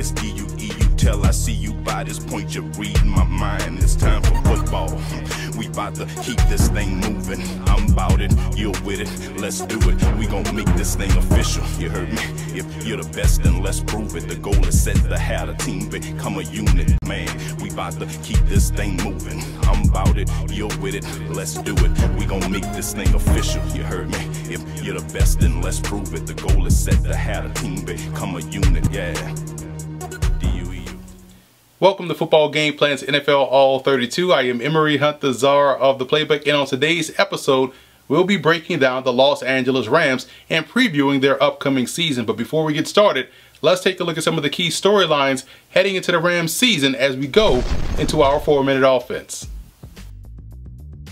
It's D-U-E-U till I see you by this point. You're reading my mind. It's time for football. We about to keep this thing moving. I'm about it, you're with it. Let's do it. We gon' make this thing official. You heard me? If you're the best, then let's prove it. The goal is set to have a team become a unit. Man, we about to keep this thing moving. I'm about it, you're with it. Let's do it. We gon' make this thing official. You heard me? If you're the best, then let's prove it. The goal is set to have a team become a unit. Yeah. Welcome to Football Game Plan's NFL All 32. I am Emory Hunt, the czar of the playbook, and on today's episode, we'll be breaking down the Los Angeles Rams and previewing their upcoming season. But before we get started, let's take a look at some of the key storylines heading into the Rams season as we go into our 4-minute offense.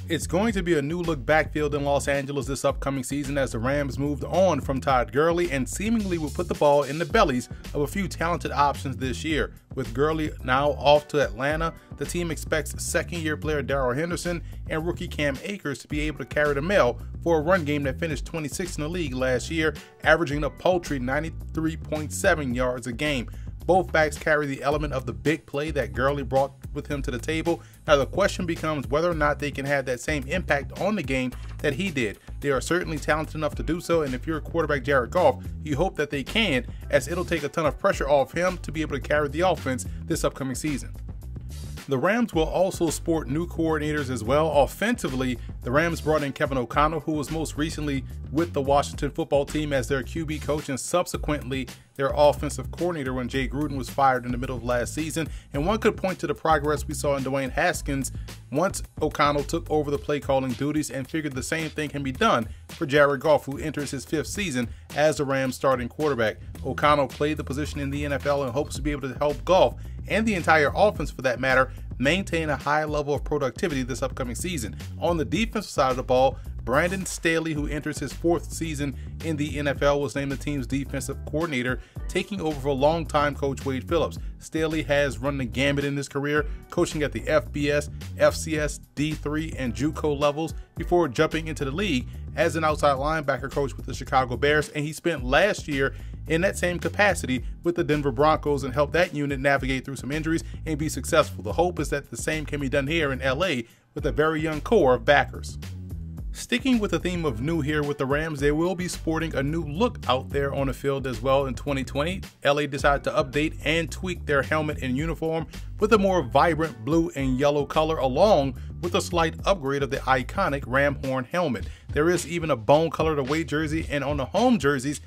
It's going to be a new look backfield in Los Angeles this upcoming season as the Rams moved on from Todd Gurley and seemingly will put the ball in the bellies of a few talented options this year. With Gurley now off to Atlanta, the team expects second-year player Darrell Henderson and rookie Cam Akers to be able to carry the mail for a run game that finished 26th in the league last year, averaging a paltry 93.7 yards a game. Both backs carry the element of the big play that Gurley brought with him to the table. Now the question becomes whether or not they can have that same impact on the game that he did. They are certainly talented enough to do so, and if you're a quarterback Jared Goff, you hope that they can, as it'll take a ton of pressure off him to be able to carry the offense this upcoming season. The Rams will also sport new coordinators as well. Offensively, the Rams brought in Kevin O'Connell, who was most recently with the Washington football team as their QB coach and subsequently their offensive coordinator when Jay Gruden was fired in the middle of last season. And one could point to the progress we saw in Dwayne Haskins once O'Connell took over the play calling duties, and figured the same thing can be done for Jared Goff, who enters his 5th season as the Rams starting quarterback. O'Connell played the position in the NFL and hopes to be able to help Goff, and the entire offense for that matter, maintain a high level of productivity this upcoming season. On the defensive side of the ball, Brandon Staley, who enters his 4th season in the NFL, was named the team's defensive coordinator, taking over for longtime coach Wade Phillips. Staley has run the gambit in his career, coaching at the FBS, FCS, D3, and JUCO levels before jumping into the league as an outside linebacker coach with the Chicago Bears, and he spent last year in that same capacity with the Denver Broncos and helped that unit navigate through some injuries and be successful. The hope is that the same can be done here in LA with a very young core of backers. Sticking with the theme of new here with the Rams, they will be sporting a new look out there on the field as well in 2020. LA decided to update and tweak their helmet and uniform with a more vibrant blue and yellow color, along with a slight upgrade of the iconic ram horn helmet. There is even a bone-colored away jersey, and on the home jerseys,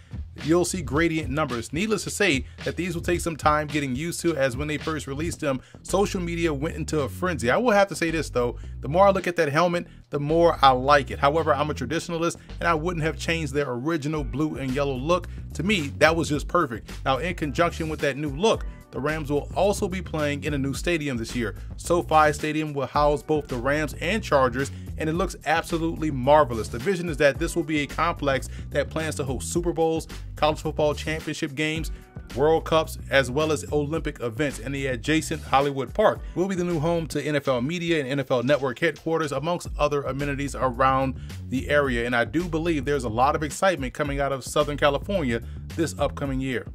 you'll see gradient numbers. Needless to say that these will take some time getting used to, as when they first released them, social media went into a frenzy. I will have to say this though, the more I look at that helmet, the more I like it. However, I'm a traditionalist and I wouldn't have changed their original blue and yellow look. To me, that was just perfect. Now, in conjunction with that new look, the Rams will also be playing in a new stadium this year. SoFi Stadium will house both the Rams and Chargers, and it looks absolutely marvelous. The vision is that this will be a complex that plans to host Super Bowls, college football championship games, World Cups, as well as Olympic events, and the adjacent Hollywood Park will be the new home to NFL Media and NFL Network headquarters, amongst other amenities around the area. And I do believe there's a lot of excitement coming out of Southern California this upcoming year.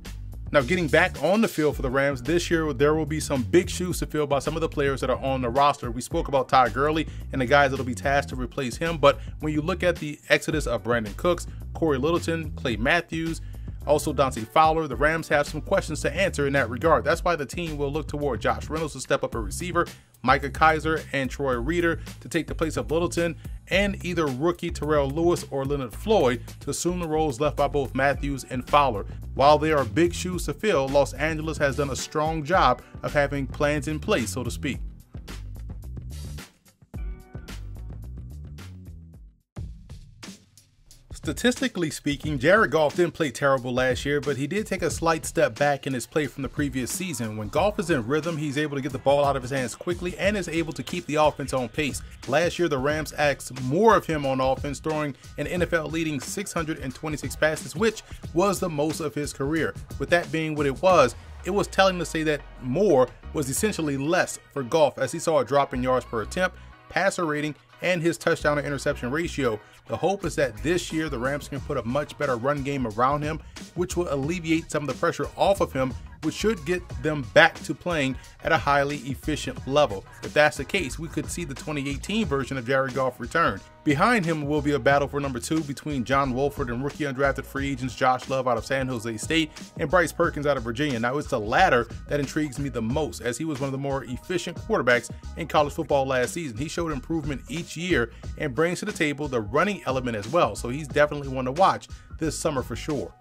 Now, getting back on the field for the Rams, this year there will be some big shoes to fill by some of the players that are on the roster. We spoke about Todd Gurley and the guys that will be tasked to replace him, but when you look at the exodus of Brandon Cooks, Corey Littleton, Clay Matthews, also Dante Fowler, the Rams have some questions to answer in that regard. That's why the team will look toward Josh Reynolds to step up a receiver, Micah Kiser and Troy Reeder to take the place of Littleton, and either rookie Terrell Lewis or Leonard Floyd to assume the roles left by both Matthews and Fowler. While there are big shoes to fill, Los Angeles has done a strong job of having plans in place, so to speak. Statistically speaking, Jared Goff didn't play terrible last year, but he did take a slight step back in his play from the previous season. When Goff is in rhythm, he's able to get the ball out of his hands quickly and is able to keep the offense on pace. Last year, the Rams asked more of him on offense, throwing an NFL-leading 626 passes, which was the most of his career. With that being what it was telling to say that more was essentially less for Goff, as he saw a drop in yards per attempt, passer rating, and his touchdown to interception ratio. The hope is that this year the Rams can put a much better run game around him, which will alleviate some of the pressure off of him which should get them back to playing at a highly efficient level. If that's the case, we could see the 2018 version of Jared Goff return. Behind him will be a battle for number 2 between John Wolford and rookie undrafted free agents Josh Love out of San Jose State and Bryce Perkins out of Virginia. Now, it's the latter that intrigues me the most, as he was one of the more efficient quarterbacks in college football last season. He showed improvement each year and brings to the table the running element as well, so he's definitely one to watch this summer for sure.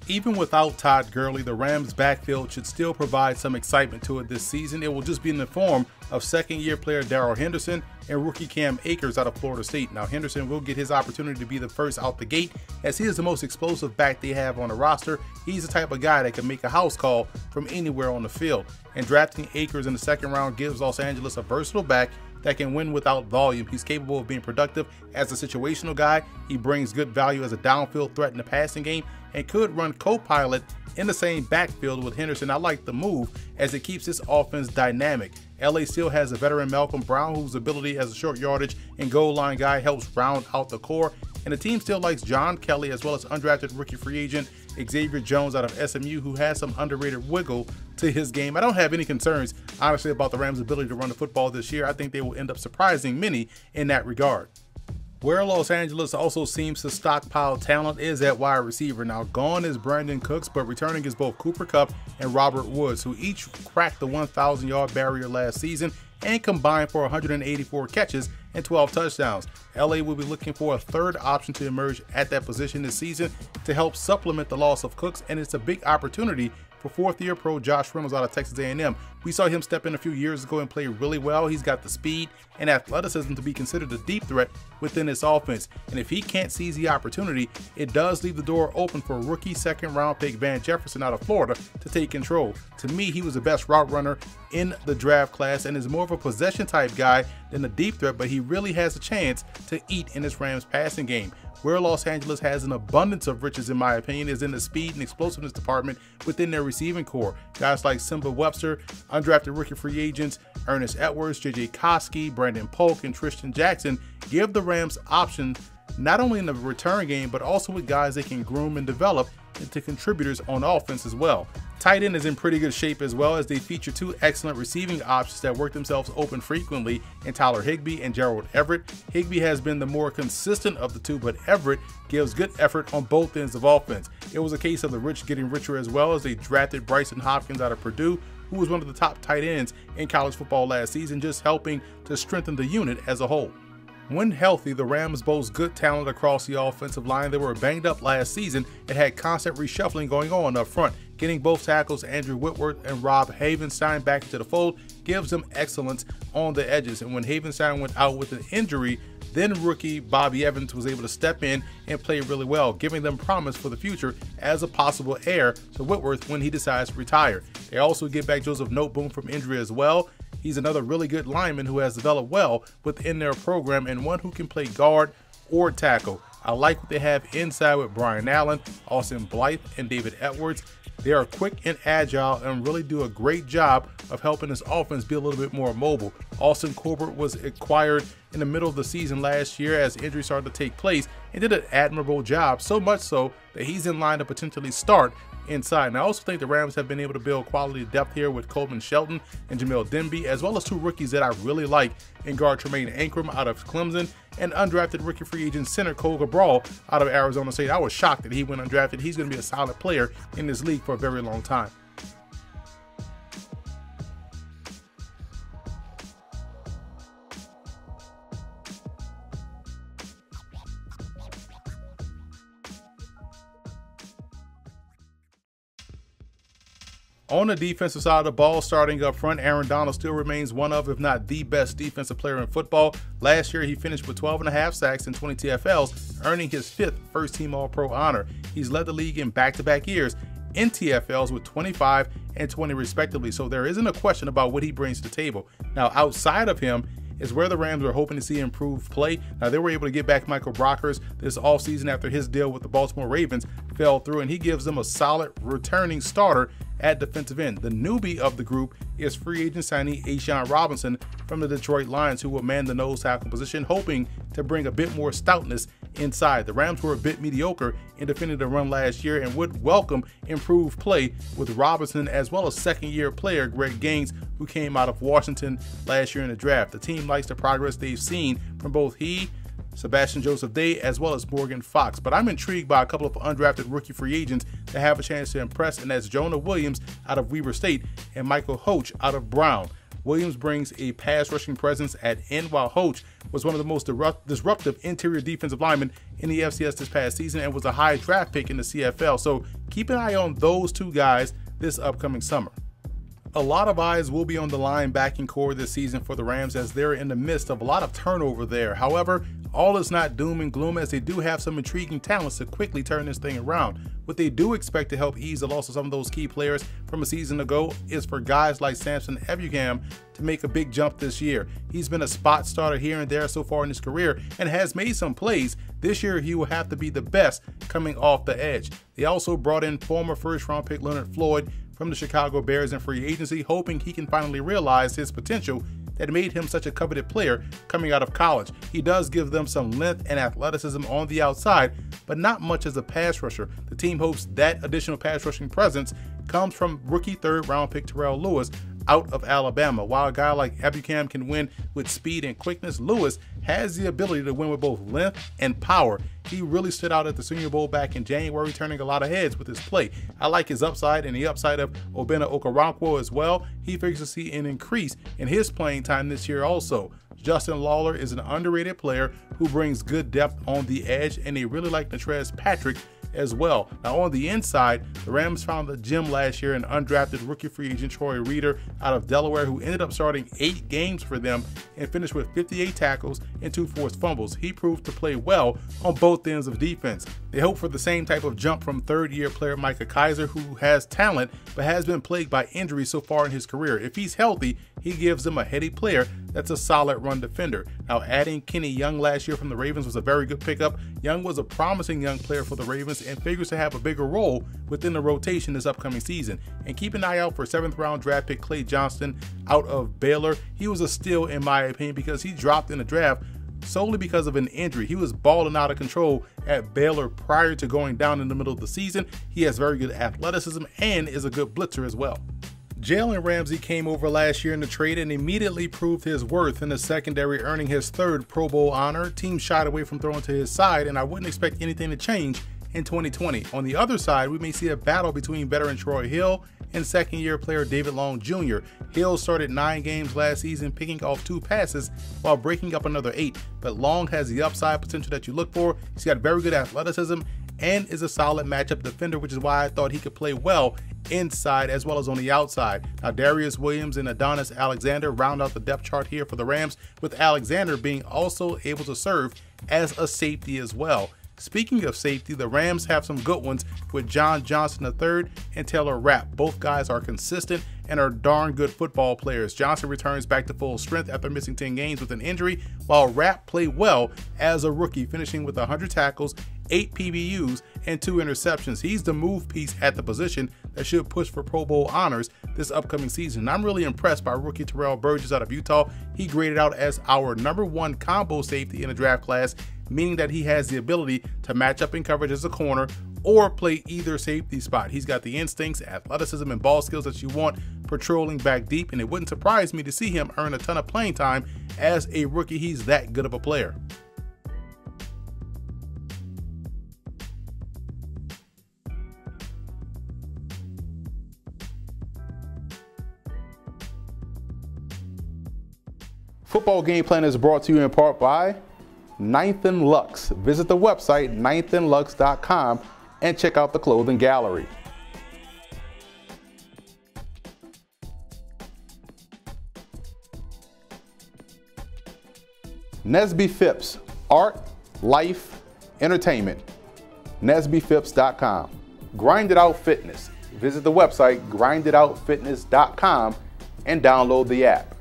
Even without Todd Gurley, the Rams' backfield should still provide some excitement to it this season. It will just be in the form of second-year player Darrell Henderson and rookie Cam Akers out of Florida State. Now, Henderson will get his opportunity to be the first out the gate, as he is the most explosive back they have on the roster. He's the type of guy that can make a house call from anywhere on the field. And drafting Akers in the second round gives Los Angeles a versatile back that can win without volume. He's capable of being productive as a situational guy. He brings good value as a downfield threat in the passing game and could run co-pilot in the same backfield with Henderson. I like the move as it keeps this offense dynamic. LA still has a veteran Malcolm Brown, whose ability as a short yardage and goal line guy helps round out the core. And the team still likes John Kelly as well as undrafted rookie free agent Xavier Jones out of SMU, who has some underrated wiggle to his game. I don't have any concerns, honestly, about the Rams' ability to run the football this year. I think they will end up surprising many in that regard. Where Los Angeles also seems to stockpile talent is at wide receiver. Now, gone is Brandon Cooks, but returning is both Cooper Kupp and Robert Woods, who each cracked the 1,000-yard barrier last season and combined for 184 catches and 12 touchdowns. LA will be looking for a third option to emerge at that position this season to help supplement the loss of Cooks, and it's a big opportunity for fourth-year pro Josh Reynolds out of Texas A&M. We saw him step in a few years ago and play really well. He's got the speed and athleticism to be considered a deep threat within this offense. And if he can't seize the opportunity, it does leave the door open for rookie second-round pick Van Jefferson out of Florida to take control. To me, he was the best route runner in the draft class and is more of a possession-type guy than a deep threat, but he really has a chance to eat in this Rams passing game. Where Los Angeles has an abundance of riches, in my opinion, is in the speed and explosiveness department within their receiving core. Guys like Simba Webster, undrafted rookie free agents Ernest Edwards, J.J. Koski, Brandon Polk, and Tristan Jackson give the Rams options not only in the return game, but also with guys they can groom and develop into contributors on offense as well. Tight end is in pretty good shape as well, as they feature two excellent receiving options that work themselves open frequently in Tyler Higbee and Gerald Everett. Higbee has been the more consistent of the two, but Everett gives good effort on both ends of offense. It was a case of the rich getting richer as well, as they drafted Bryson Hopkins out of Purdue, who was one of the top tight ends in college football last season, just helping to strengthen the unit as a whole. When healthy, the Rams boast good talent across the offensive line. They were banged up last season and had constant reshuffling going on up front. Getting both tackles Andrew Whitworth and Rob Havenstein back into the fold gives them excellence on the edges. And when Havenstein went out with an injury, then rookie Bobby Evans was able to step in and play really well, giving them promise for the future as a possible heir to Whitworth when he decides to retire. They also get back Joseph Noteboom from injury as well. He's another really good lineman who has developed well within their program and one who can play guard or tackle. I like what they have inside with Brian Allen, Austin Blythe, and David Edwards. They are quick and agile and really do a great job of helping this offense be a little bit more mobile. Austin Corbett was acquired in the middle of the season last year as injuries started to take place and did an admirable job, so much so that he's in line to potentially start inside. And I also think the Rams have been able to build quality depth here with Coleman Shelton and Jamil Demby, as well as two rookies that I really like in guard Tremaine Ankrum out of Clemson and undrafted rookie free agent center Cole Cabral out of Arizona State. I was shocked that he went undrafted. He's going to be a solid player in this league for a very long time. On the defensive side of the ball, starting up front, Aaron Donald still remains one of, if not the best defensive player in football. Last year, he finished with 12.5 sacks and 20 TFLs, earning his 5th first-team All-Pro honor. He's led the league in back-to-back years in TFLs with 25 and 20 respectively, so there isn't a question about what he brings to the table. Now, outside of him is where the Rams are hoping to see improved play. Now, they were able to get back Michael Brockers this offseason after his deal with the Baltimore Ravens fell through, and he gives them a solid returning starter at defensive end. The newbie of the group is free agent signee A'Shawn Robinson from the Detroit Lions, who will man the nose tackle position, hoping to bring a bit more stoutness inside. The Rams were a bit mediocre in defending the run last year and would welcome improved play with Robinson as well as second-year player Greg Gaines, who came out of Washington last year in the draft. The team likes the progress they've seen from both he, Sebastian Joseph Day, as well as Morgan Fox. But I'm intrigued by a couple of undrafted rookie free agents that have a chance to impress, and that's Jonah Williams out of Weber State and Michael HOECHT out of Brown. Williams brings a pass rushing presence at end, while HOECHT was one of the most disruptive interior defensive linemen in the FCS this past season and was a high draft pick in the CFL. So keep an eye on those two guys this upcoming summer. A lot of eyes will be on the linebacking core this season for the Rams as they're in the midst of a lot of turnover there. However, all is not doom and gloom as they do have some intriguing talents to quickly turn this thing around. What they do expect to help ease the loss of some of those key players from a season ago is for guys like SAMSON EBUKAM to make a big jump this year. He's been a spot starter here and there so far in his career and has made some plays. This year he will have to be the best coming off the edge. They also brought in former first-round pick Leonard Floyd from the Chicago Bears in free agency, hoping he can finally realize his potential that made him such a coveted player coming out of college. He does give them some length and athleticism on the outside, but not much as a pass rusher. The team hopes that additional pass rushing presence comes from rookie third-round pick TERRELL Lewis out of Alabama. While a guy like EBUKAM can win with speed and quickness, Lewis has the ability to win with both length and power. He really stood out at the Senior Bowl back in January, turning a lot of heads with his play. I like his upside and the upside of Obinna Okoronkwo as well. He figures to see an increase in his playing time this year also. Justin Lawler is an underrated player who brings good depth on the edge, and they really like Natrez Patrick as well. Now on the inside, the Rams found a gem last year in undrafted rookie free agent Troy Reeder out of Delaware, who ended up starting 8 games for them and finished with 58 tackles and 2 forced fumbles. He proved to play well on both ends of defense. They hope for the same type of jump from third-year player Micah Kiser, who has talent but has been plagued by injuries so far in his career. If he's healthy, he gives them a heady player that's a solid run defender. Now, adding Kenny Young last year from the Ravens was a very good pickup. Young was a promising young player for the Ravens and figures to have a bigger role within the rotation this upcoming season. And keep an eye out for 7th-round draft pick Clay Johnston out of Baylor. He was a steal in my opinion because he dropped in the draft solely because of an injury. He was balling out of control at Baylor prior to going down in the middle of the season. He has very good athleticism and is a good blitzer as well. Jalen Ramsey came over last year in the trade and immediately proved his worth in the secondary, earning his 3rd Pro Bowl honor. Teams shied away from throwing to his side, and I wouldn't expect anything to change in 2020. On the other side, we may see a battle between veteran Troy Hill and second-year player David Long Jr. Hill started 9 games last season, picking off 2 passes while breaking up another 8, but Long has the upside potential that you look for. He's got very good athleticism and is a solid matchup defender, which is why I thought he could play well inside as well as on the outside. Now, Darius Williams and Adonis Alexander round out the depth chart here for the Rams, with Alexander being also able to serve as a safety as well. Speaking of safety, the Rams have some good ones with John Johnson III and Taylor Rapp. Both guys are consistent and are darn good football players. Johnson returns back to full strength after missing 10 games with an injury, while Rapp played well as a rookie, finishing with 100 tackles, 8 PBUs, and 2 interceptions. He's the move piece at the position that should push for Pro Bowl honors this upcoming season. I'm really impressed by rookie Terrell Burgess out of Utah. He graded out as our #1 combo safety in the draft class, meaning that he has the ability to match up in coverage as a corner or play either safety spot. He's got the instincts, athleticism, and ball skills that you want patrolling back deep, and it wouldn't surprise me to see him earn a ton of playing time as a rookie. He's that good of a player. Football Game Plan is brought to you in part by 9th and Lux. Visit the website 9thandlux.com and check out the clothing gallery. Nesby Phipps, art, life, entertainment. NesbyPhipps.com. Grind It Out Fitness. Visit the website grinditoutfitness.com and download the app.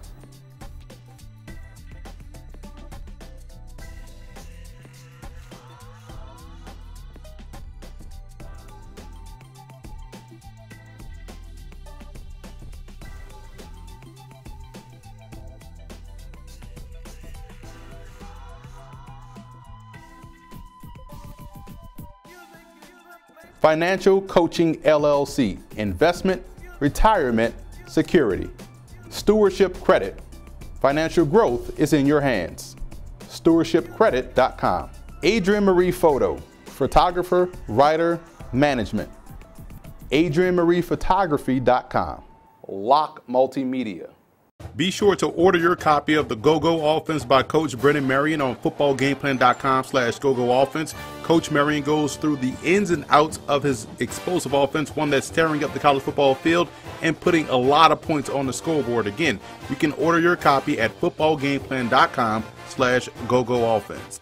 Financial Coaching LLC, investment, retirement, security. Stewardship Credit, financial growth is in your hands. Stewardshipcredit.com. Adrienne Marie Photo, photographer, writer, management. AdrienneMariePhotography.com. Lock Multimedia. Be sure to order your copy of the Go-Go Offense by Coach Brennan Marion on footballgameplan.com/GoGoOffense. Coach Marion goes through the ins and outs of his explosive offense, one that's tearing up the college football field and putting a lot of points on the scoreboard. Again, you can order your copy at footballgameplan.com/GoGoOffense.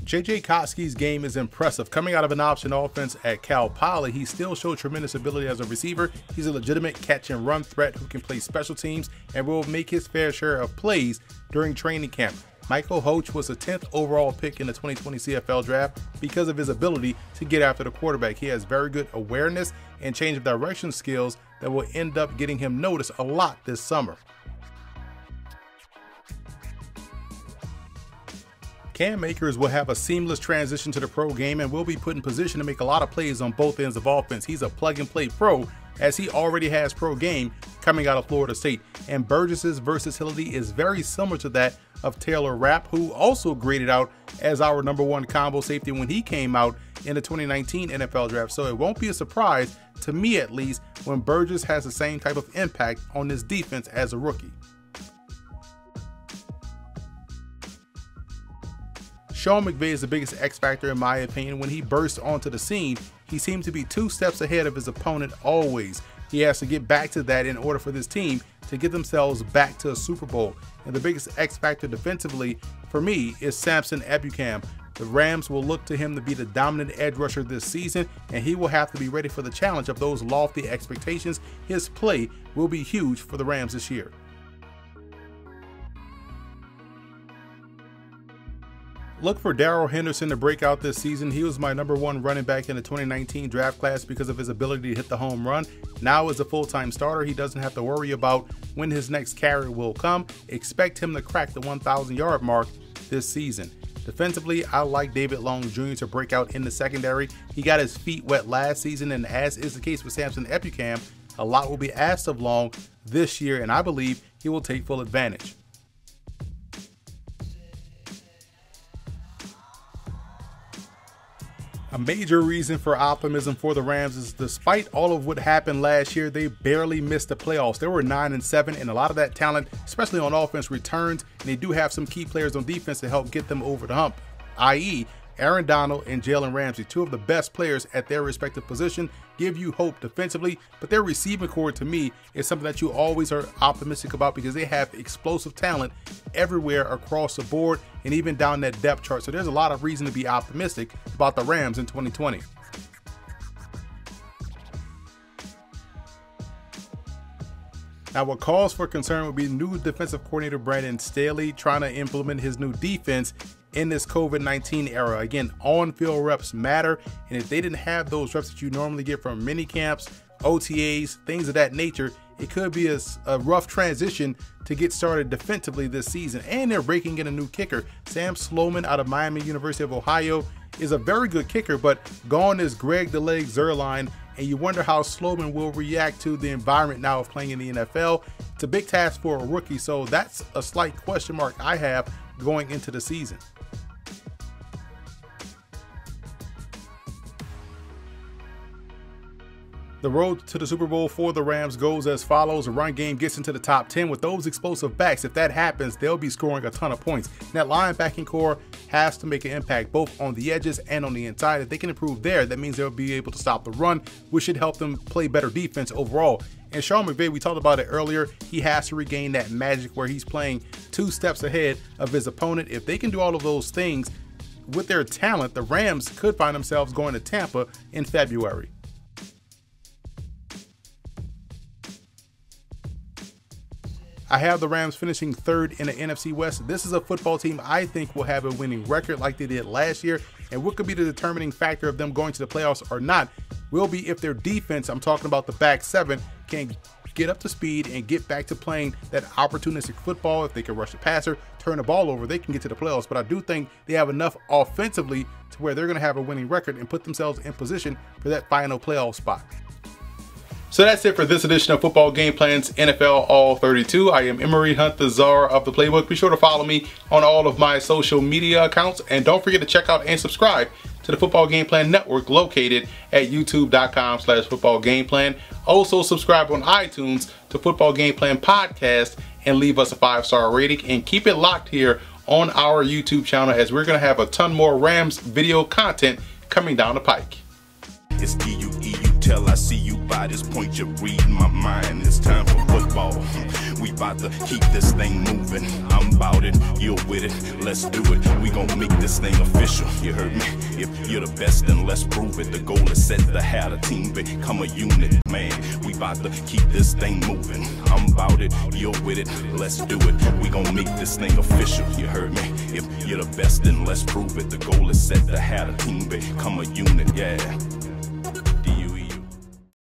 J.J. Koski's game is impressive. Coming out of an option offense at Cal Poly, he still showed tremendous ability as a receiver. He's a legitimate catch and run threat who can play special teams and will make his fair share of plays during training camp. Michael HOECHT was a 10th overall pick in the 2020 CFL draft because of his ability to get after the quarterback. He has very good awareness and change of direction skills that will end up getting him noticed a lot this summer. Cam Akers will have a seamless transition to the pro game and will be put in position to make a lot of plays on both ends of offense. He's a plug-and-play pro, as he already has pro game coming out of Florida State. And Burgess's versatility is very similar to that of Taylor Rapp, who also graded out as our #1 combo safety when he came out in the 2019 NFL draft. So it won't be a surprise, to me at least, when Burgess has the same type of impact on this defense as a rookie. Sean McVay is the biggest X factor in my opinion. When he bursts onto the scene, he seems to be 2 steps ahead of his opponent always. He has to get back to that in order for this team to get themselves back to a Super Bowl. And the biggest X factor defensively for me is SAMSON EBUKAM. The Rams will look to him to be the dominant edge rusher this season, and he will have to be ready for the challenge of those lofty expectations. His play will be huge for the Rams this year. Look for Darrell Henderson to break out this season. He was my #1 running back in the 2019 draft class because of his ability to hit the home run. Now as a full-time starter, he doesn't have to worry about when his next carry will come. Expect him to crack the 1,000-yard mark this season. Defensively, I like David Long Jr. to break out in the secondary. He got his feet wet last season, and as is the case with SAMSON EBUKAM, a lot will be asked of Long this year, and I believe he will take full advantage. A major reason for optimism for the Rams is despite all of what happened last year, they barely missed the playoffs. They were 9-7, and a lot of that talent, especially on offense, returns, and they do have some key players on defense to help get them over the hump, i.e. Aaron Donald and Jalen Ramsey, 2 of the best players at their respective position, give you hope defensively, but their receiving core to me is something that you always are optimistic about because they have explosive talent everywhere across the board and even down that depth chart. So there's a lot of reason to be optimistic about the Rams in 2020. Now, what calls for concern would be new defensive coordinator Brandon Staley trying to implement his new defense in this COVID-19 era. Again, on-field reps matter, and if they didn't have those reps that you normally get from mini camps, OTAs, things of that nature, it could be a rough transition to get started defensively this season. And they're breaking in a new kicker. Sam Sloman out of Miami University of Ohio is a very good kicker, but gone is Greg the Leg Zuerlein, and you wonder how Sloman will react to the environment now of playing in the NFL. It's a big task for a rookie, so that's a slight question mark I have going into the season. The road to the Super Bowl for the Rams goes as follows. The run game gets into the top 10 with those explosive backs. If that happens, they'll be scoring a ton of points. And that linebacking core has to make an impact both on the edges and on the inside. If they can improve there, that means they'll be able to stop the run, which should help them play better defense overall. And Sean McVay, we talked about it earlier, he has to regain that magic where he's playing 2 steps ahead of his opponent. If they can do all of those things with their talent, the Rams could find themselves going to Tampa in February. I have the Rams finishing 3rd in the NFC West. This is a football team I think will have a winning record like they did last year. And what could be the determining factor of them going to the playoffs or not will be if their defense, I'm talking about the back 7, can get up to speed and get back to playing that opportunistic football. If they can rush the passer, turn the ball over, they can get to the playoffs. But I do think they have enough offensively to where they're going to have a winning record and put themselves in position for that final playoff spot. So that's it for this edition of Football Game Plan's NFL All 32. I am Emory Hunt, the czar of the playbook. Be sure to follow me on all of my social media accounts. And don't forget to check out and subscribe to the Football Game Plan Network located at youtube.com/footballgameplan. Also subscribe on iTunes to Football Game Plan Podcast and leave us a 5-star rating. And keep it locked here on our YouTube channel as we're going to have a ton more Rams video content coming down the pike. It's EUE, tell I see you by this point, you're reading my mind. It's time for football. We about to keep this thing moving. I'm about it, you're with it, let's do it. We gon' make this thing official, you heard me? If you're the best, then let's prove it. The goal is set to have a team become a unit, man. We about to keep this thing moving. I'm about it, you're with it, let's do it. We gon' make this thing official, you heard me? If you're the best, then let's prove it. The goal is set to have a team become a unit, yeah.